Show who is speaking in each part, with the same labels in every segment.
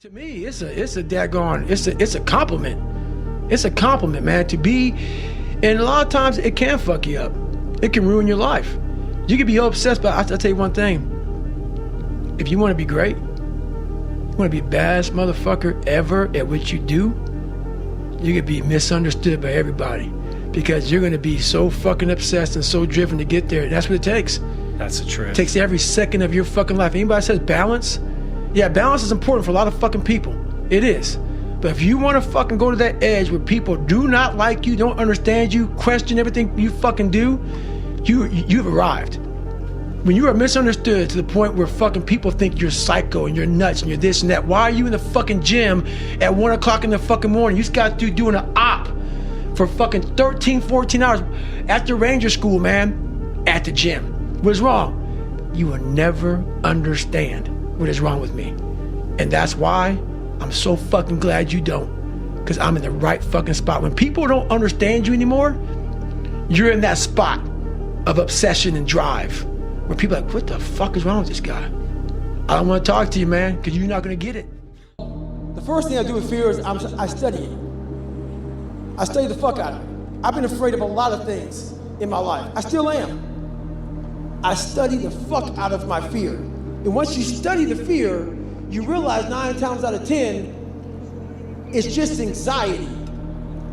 Speaker 1: To me, it's a daggone, it's a compliment. It's a compliment, man, to be, and a lot of times it can fuck you up. It can ruin your life. You can be obsessed, but I'll tell you one thing. If you want to be great, you want to be the baddest motherfucker ever at what you do, you could be misunderstood by everybody because you're going to be so fucking obsessed and so driven to get there. That's what it takes.
Speaker 2: That's the truth.
Speaker 1: It takes every second of your fucking life. Anybody says balance? Yeah, balance is important for a lot of fucking people. It is. But if you want to fucking go to that edge where people do not like you, don't understand you, question everything you fucking do, you've arrived. When you are misunderstood to the point where fucking people think you're psycho and you're nuts and you're this and that, why are you in the fucking gym at 1 o'clock in the fucking morning? You just got to doing an op for fucking 13, 14 hours after Ranger School, man, at the gym. What is wrong? You will never understand what is wrong with me. And that's why I'm so fucking glad you don't, because I'm in the right fucking spot. When people don't understand you anymore, you're in that spot of obsession and drive where people are like, what the fuck is wrong with this guy? I don't want to talk to you, man, because you're not going to get it. The first thing I do with fear is I study it. I study the fuck out of it. I've been afraid of a lot of things in my life. I still am. I study the fuck out of my fear. And once you study the fear, you realize 9 times out of 10, it's just anxiety.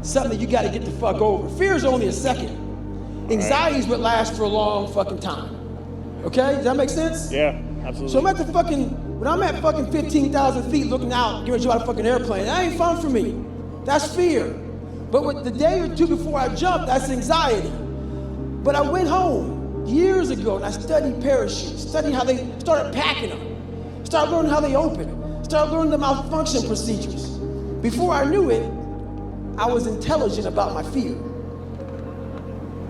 Speaker 1: Something that you gotta get the fuck over. Fear is only a second. Anxiety is what lasts for a long fucking time. Okay, does that make sense?
Speaker 2: Yeah, absolutely.
Speaker 1: So when I'm at fucking 15,000 feet looking out, getting ready to jump out of a fucking airplane, that ain't fun for me. That's fear. But with the day or two before I jumped, that's anxiety. But I went home years ago and I studied parachutes, studied how they started packing them, started learning how they open, started learning the malfunction procedures. Before I knew it, I was intelligent about my fear.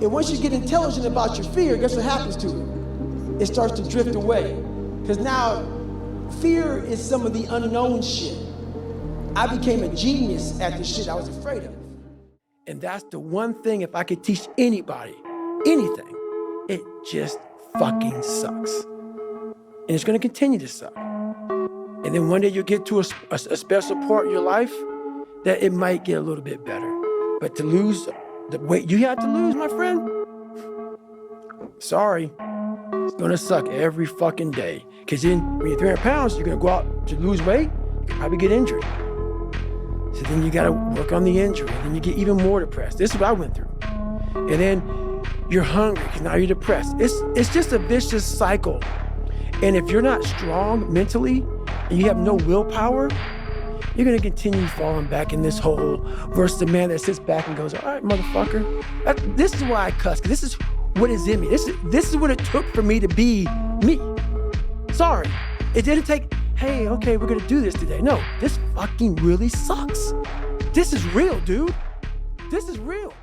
Speaker 1: And once you get intelligent about your fear, guess what happens to it? It starts to drift away. Because now, fear is some of the unknown shit. I became a genius at the shit I was afraid of. And that's the one thing, if I could teach anybody anything, it just fucking sucks. And it's gonna continue to suck. And then one day you'll get to a special part of your life that it might get a little bit better. But to lose the weight you had to lose, my friend, sorry, it's gonna suck every fucking day. Cause then when you're 300 pounds, you're gonna go out to lose weight, you can probably get injured. So then you gotta work on the injury, and then you get even more depressed. This is what I went through. And then you're hungry because now you're depressed. It's just a vicious cycle. And if you're not strong mentally and you have no willpower, you're gonna continue falling back in this hole versus the man that sits back and goes, all right, motherfucker. This is why I cuss, because this is what is in me. This is what it took for me to be me. Sorry, it didn't take, hey, okay, we're gonna do this today. No, this fucking really sucks. This is real, dude. This is real.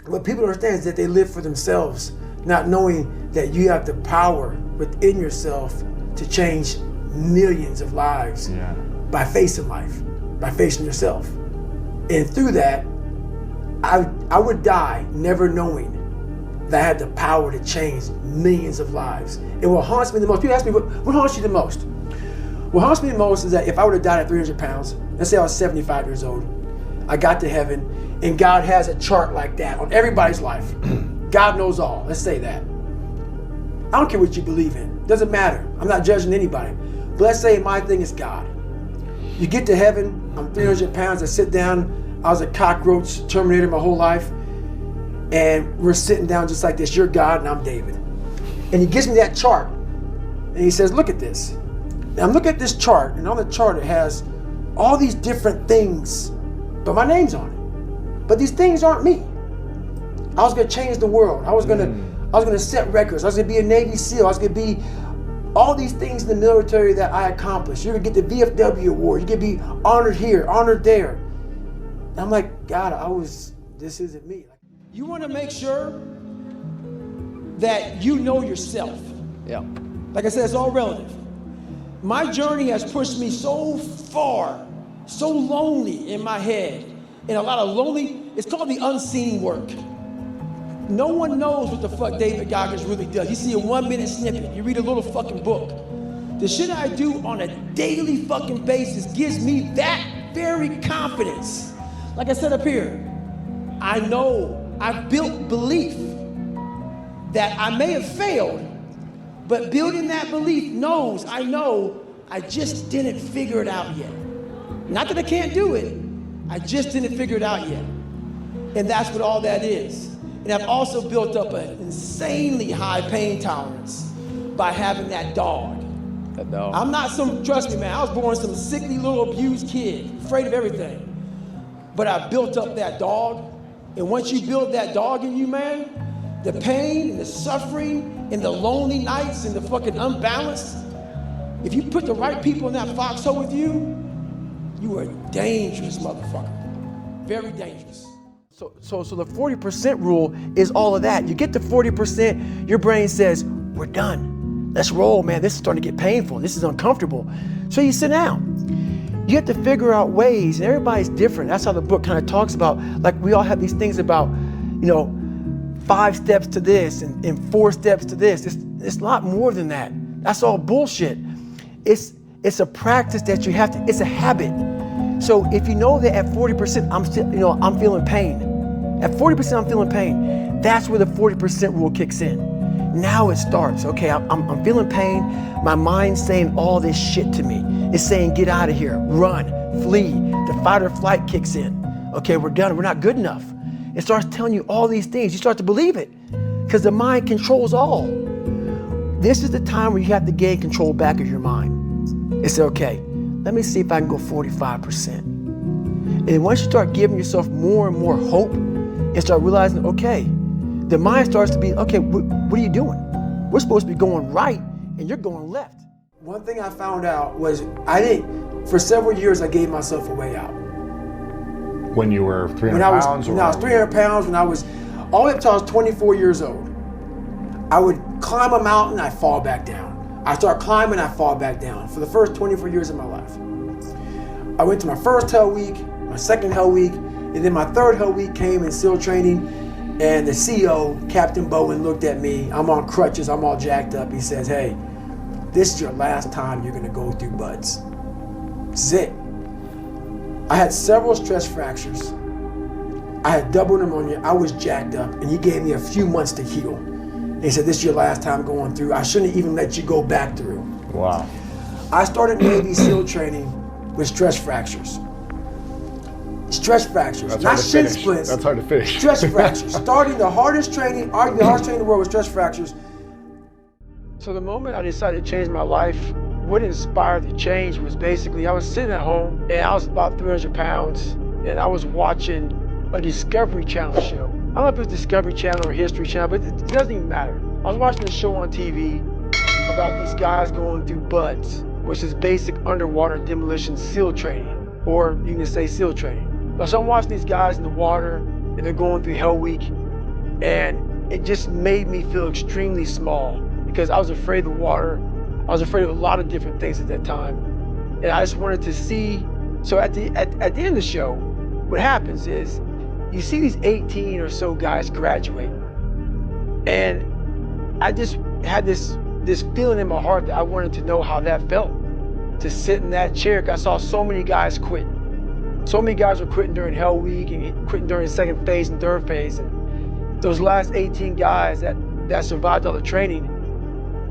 Speaker 1: What people understand is that they live for themselves, not knowing that you have the power within yourself to change millions of lives by facing life, by facing yourself. And through that, I would die never knowing that I had the power to change millions of lives. And what haunts me the most, people ask me, what haunts you the most? What haunts me the most is that if I would have died at 300 pounds, let's say I was 75 years old, I got to heaven, and God has a chart like that on everybody's life. God knows all, let's say that. I don't care what you believe in, doesn't matter. I'm not judging anybody. But let's say my thing is God. You get to heaven, I'm 300 pounds, I sit down, I was a cockroach Terminator my whole life, and we're sitting down just like this, you're God and I'm David. And he gives me that chart, and he says, look at this. Now I'm looking at this chart, and on the chart it has all these different things, but my name's on it. But these things aren't me. I was gonna change the world. I was gonna set records. I was gonna be a Navy SEAL. I was gonna be all these things in the military that I accomplished. You're gonna get the VFW award. You're gonna be honored here, honored there. And I'm like, God, this isn't me. You wanna make sure that you know yourself.
Speaker 2: Yeah.
Speaker 1: Like I said, it's all relative. My journey has pushed me so far, so lonely in my head, and a lot of lonely, it's called the unseen work. No one knows what the fuck David Goggins really does. You see a 1-minute snippet, you read a little fucking book. The shit I do on a daily fucking basis gives me that very confidence. Like I said up here, I know I've built belief that I may have failed, but building that belief I know I just didn't figure it out yet. Not that I can't do it, I just didn't figure it out yet. And that's what all that is. And I've also built up an insanely high pain tolerance by having that dog.
Speaker 2: That dog.
Speaker 1: I'm not trust me man, I was born some sickly little abused kid, afraid of everything. But I built up that dog, and once you build that dog in you, man, the pain and the suffering and the lonely nights and the fucking unbalanced, if you put the right people in that foxhole with you, you are a dangerous motherfucker. Very dangerous. So the 40% rule is all of that. You get to 40%, your brain says, we're done. Let's roll, man. This is starting to get painful. This is uncomfortable. So you sit down. You have to figure out ways, and everybody's different. That's how the book kind of talks about, like we all have these things about, 5 steps to this and 4 steps to this. It's a lot more than that. That's all bullshit. It's a practice that you have to, it's a habit. So if you know that at 40%, I'm feeling pain. At 40% I'm feeling pain. That's where the 40% rule kicks in. Now it starts. Okay, I'm feeling pain. My mind's saying all this shit to me. It's saying, get out of here, run, flee. The fight or flight kicks in. Okay, we're done, we're not good enough. It starts telling you all these things. You start to believe it because the mind controls all. This is the time where you have to gain control back of your mind. It's okay, let me see if I can go 45%. And then once you start giving yourself more and more hope and start realizing, okay, the mind starts to be, okay, what are you doing? We're supposed to be going right and you're going left. One thing I found out was for several years I gave myself a way out.
Speaker 2: When you were 300 pounds?
Speaker 1: When I was 300 pounds, when I was, all the way up until I was 24 years old. I would climb a mountain, I'd fall back down. I start climbing, I fall back down for the first 24 years of my life. I went to my first Hell Week, my second Hell Week, and then my third Hell Week came in SEAL training, and the CEO, Captain Bowen, looked at me. I'm on crutches, I'm all jacked up. He says, hey, this is your last time you're gonna go through buds. This is it. I had several stress fractures. I had double pneumonia, I was jacked up, and he gave me a few months to heal. And he said, this is your last time going through. I shouldn't even let you go back through.
Speaker 2: Wow.
Speaker 1: I started Navy SEAL training with stress fractures. Stress fractures,
Speaker 2: That's
Speaker 1: not shin splints.
Speaker 2: That's hard to finish.
Speaker 1: Stress fractures. Starting the hardest training, arguably the hardest training in the world with stress fractures. So the moment I decided to change my life, what inspired the change was basically, I was sitting at home and I was about 300 pounds and I was watching a Discovery Channel show. I don't know if it was Discovery Channel or History Channel, but it doesn't even matter. I was watching a show on TV about these guys going through BUDS, which is basic underwater demolition SEAL training, or you can say SEAL training. So I'm watching these guys in the water and they're going through Hell Week, and it just made me feel extremely small because I was afraid of the water. I was afraid of a lot of different things at that time. And I just wanted to see, so at the end of the show, what happens is you see these 18 or so guys graduate. And I just had this feeling in my heart that I wanted to know how that felt, to sit in that chair. I saw so many guys quit. So many guys were quitting during Hell Week and quitting during the second phase and third phase. And those last 18 guys that survived all the training,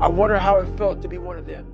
Speaker 1: I wonder how it felt to be one of them.